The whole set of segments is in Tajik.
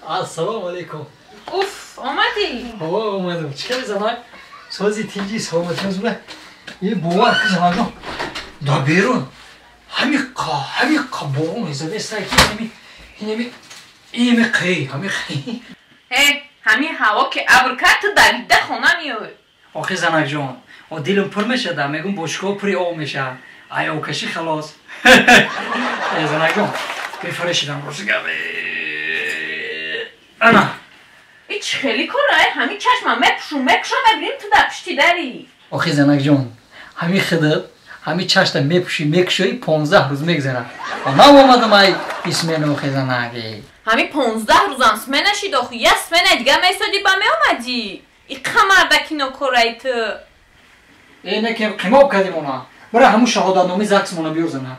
السلام علیکم. اوف آمدی؟ اومدم. چه زنای؟ سازی تیجی سلامتی مزونه. یه باور که زنای دا بیرون. همین قبارون هزار استاکی اینمی قی همین هوا که ابرکت دلیده خونه میاد. آخه زنای جان و دلم پر میشه میگم بشکا پری آب میشه. آیا کشی خلاص. زنای جان بفرشیدم روزگاه. انا ایچ خیلی کاره همین چشمم مکشو ببینیم تو دپشتی داری. آخه زنک جان همین خدر همین چشم مکشوی 15 روز میگذره. انا اومدم ای اسمنو آخه زنک همین 15 روز اسمنشی داخو یه اسمنه دیگه میسادی با اومدی. ای قمردکی نکره تو اینه که قیماب کردیم اونا برای همون شهادتنامه زکسمونو بیار زنه.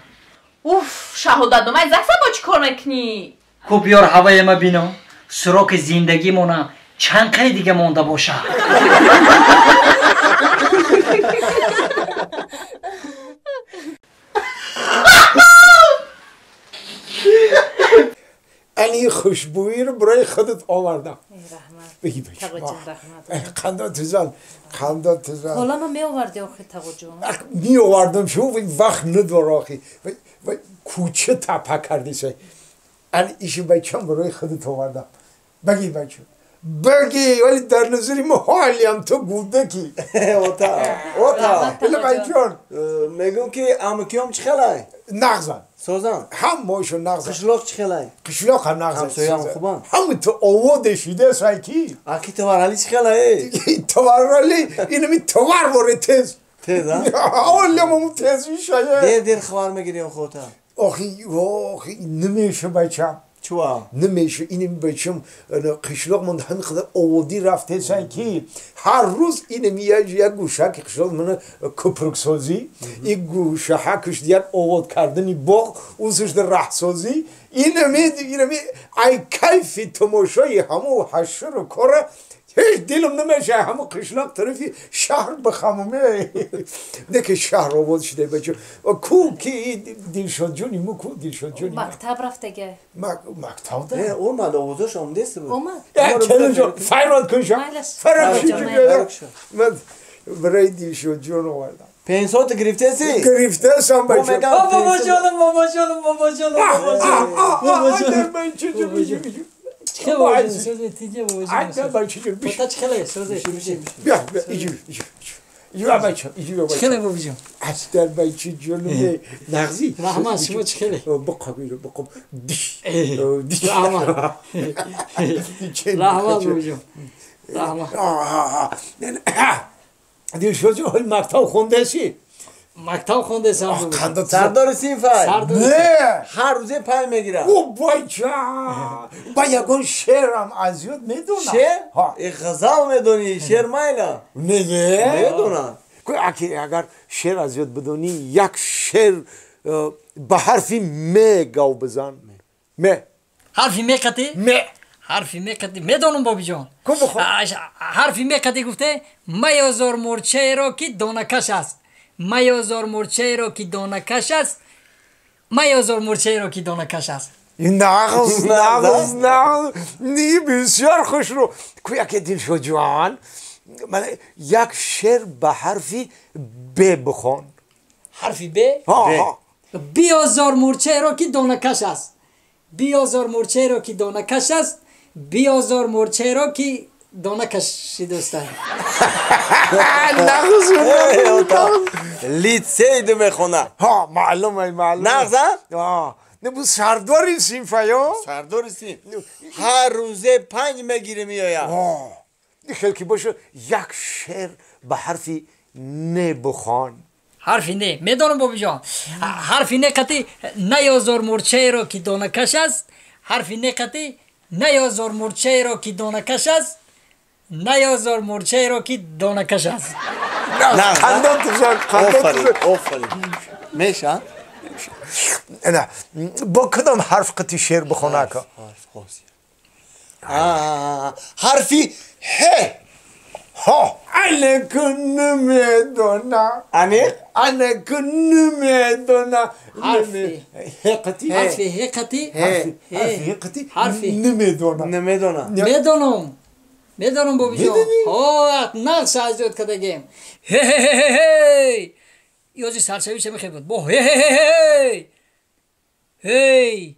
اوف شهادتنامه زکس با چی کار میکنی؟ خب بیار هوای ما بینم سراغ زندگی مونه چند قی دیگه مونده باشه. این خوشبویی رو برای خودت آوردم. بگی خندات تزن حالا ما می آوردی آخه تقو جان می آوردم شو وقت ندار آخی کوچه تپه کردی سای ایشی بچم برای خودت آوردم. بگی بچه بگی ولی در نظری ما حالیم تو گوده کی اوتا بله بچان میگم که امکیام چه خلای نغزن سوزان هم ماشو نغزن قشلاق چه خلای قشلاق هم نغزن همسایه هم خوبان هم تو آواده شیده سایکی اکی تورالی چه خلای تورالی اینمی توار وره تز اولی ممون تزی شایه دیر خوار میگیریم خودتا آخی نمیشه بچم چوا نمیشه اینم بچم قشلاق من همین خدا آوادی رفته سایکی هر روز اینم یه گوشه که قشلاق من کپرک سازی این گوشه حکش دیگر آواد کردنی باغ اوزش در ره سازی اینمی ای کیفی تماشای همو حشر و کاره هیچ دلم نمیشه همه قشلاق طرفی شهر بخمومه نه که شهر آباد شده بچه کو کی دلشاد جونی مو کو دلشاد جونی مکتب رفته گه مکتب ده اومد آوازش آمدست بود اومد کلم جان فیراد کنشم فرام چی من برای دلشاد جون آوردم 500 گرفته سی گرفته سم بچه بابا جانم چه واجد سوزه تیجه واجد بتا چخله سوزه بیا ایجو بچه چخله بابا جان اصلا بچه جانم نغزی رحمت شما چخله بقابل دیش رحمت بابا جان رحمت دیل شد های مکتب خونده سی مکتب خونده سم سردار سیم فای نه هر روزه پای میگیرم او بچه با یکون شعرم از یاد میدونم شعر؟ غزال میدونی شعر مایلا نه میدونم اگر شعر از یاد بدونی یک شعر به حرفی م گاو بزن م حرفی م کتی؟ م حرفی م کتی میدونم بابی جان حرفی م کتی گفته میازار مرچه را که دانکش است میازار مرچه را که دانکش است میازار مرچه را که دانکش است نغز نی بسیار خوش رو کویا که دل شو جوان من یک شعر به حرفی ب بخون حرفی ب؟ بیازار مرچه را که دانکش است بیازار مرچه را که دانکش است بیازار مرچه را که دانکش دوستان نغز لیتسه دو میخونه معلومه نغزه؟ نبود سرداری سیم فیا سردار سیم هر روزه 5 میگیره میایم خیلی که باشه یک شعر به حرفی نه بخوان حرفی نه میدونم بابی جان حرفی نه کتی نیازار مرچه را که دانکش است حرفی نه کتی نیازار مرچه را که دانکش است نیازار مرچه را که دانکش است خندان آفرین میشه نه با کدام حرف قطعی شعر بخونه که حرفی ه ها انا كن میدونم انا كن میدونم حرفی. هقتی حرف هقتی هقتی حرفی. نمیدونم میدونم بابی جان میدونی؟ ها نقص ازیاد کدگیم هی هی هی هی یوزی سرسوی چه میخوای بود با هی هی هی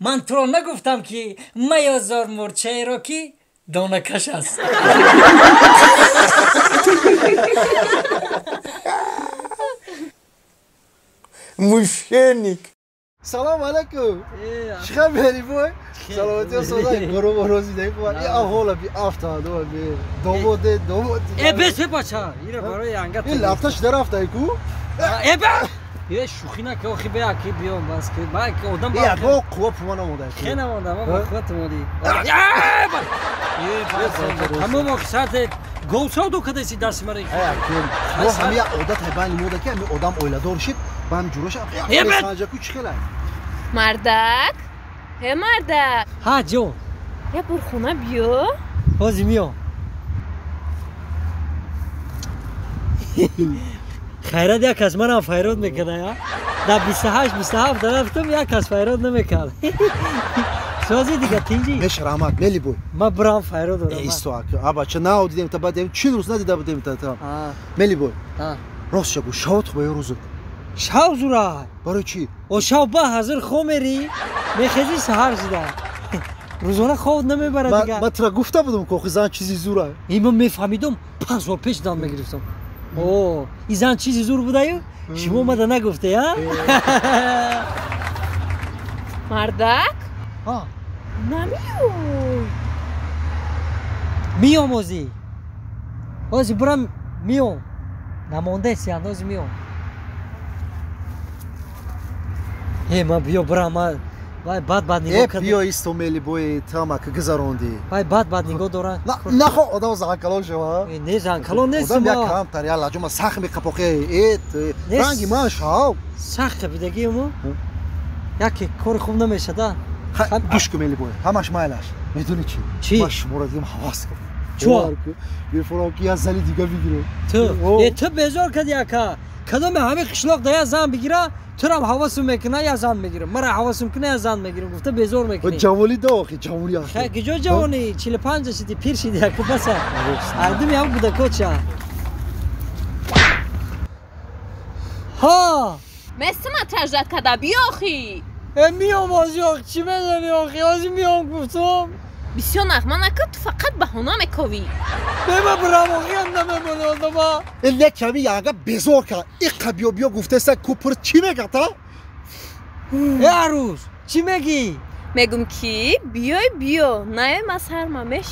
من تو رو نگفتم که میازار مرچه را که دانه کش است مشکنیک سلام علیکم چه خبری بوی سلامتی سودا گروه روزی خوب این احوال بی افتاد و بی دومده بس بچا اینا برای انگت این لفتش در افتای کو یه شوخی نکه آخی بیا کی بیام بس که من که آدم یا با قوه پمان آمده خیلی نمونده ما با خودت مودی همه وقت ساعت گل سادو کده سی دست مرا ما همه عادت هبان موده که همه آدم اویلادور شد با هم جوروش سانجا کو چخلا مردک هی مردک ها جو یه بر خونه بیا بازی میام خیرات یک کس منم فیرود میکنه یا در 28-27 رفتم یک کس فیرود نمیکرد سازی دیگه تینجی مش رحمت ملی بوی ما برام فیرود دارم ایستو آبا چه نه دیدیم تا بعد چه روز ندیده بودیم تا ملی بوی راست شو شوت به روز شاو زورا برای چی او شاو با حاضر خو میری میخزی سحر زیده روزانه خواب نمیبره دیگه من ترا گفته بودم که خزان چیزی زوره اینو میفهمیدم 5 سال پیش دام میگرفتم اوه ایزان چیزی زور بوده یا شما اومده نگفته یا مردک ها نمیای میام اوزی برم میام نمونده سی اندازی میام من بیا برم من بعد نگاه کردم بیا ایستو ملی بوی تاما که گذروندی بعد نگاه دارن نه خو آدم زنکلون شما نه زنکلون نیست آدم یک ما کام تر یالا جما سخ میکپوخه ایت رنگی من شاو سخت بدگی مو یکی کار خوب نمیشه دا گوش کن ملی بوی همش مایلش میدونی چی ما شما رو دیدم حواس کن چو یه فراکی از زلی دیگه بگیره تو بزار کردی اکا کدام همه قشلاق دیا زن بگیره تو هم حواسم میکنه یا زن میگیرم مرا حواسم کنه یا زن میگیرم گفته بزار میکنی جوانی دا آخی جوانی آخی خیلی کجا جوانی 45 شدی پیر شدی اکا بس اردمی هم بوده کوچا ها مثل من تجرد کده بیا آخی میام آزی آخی چی میدنی آخی آزی میام گفتم بسیار نغمه نکن تو فقط بهانه میکوی بما برام آخی هم نمیمونه آدم این یک کمی یاگه بزار کرد این قبیو بیا گفته است کوپر چی میگه تا؟ ای عروس چی میگی؟ میگم کی بیا نه مظهر ممش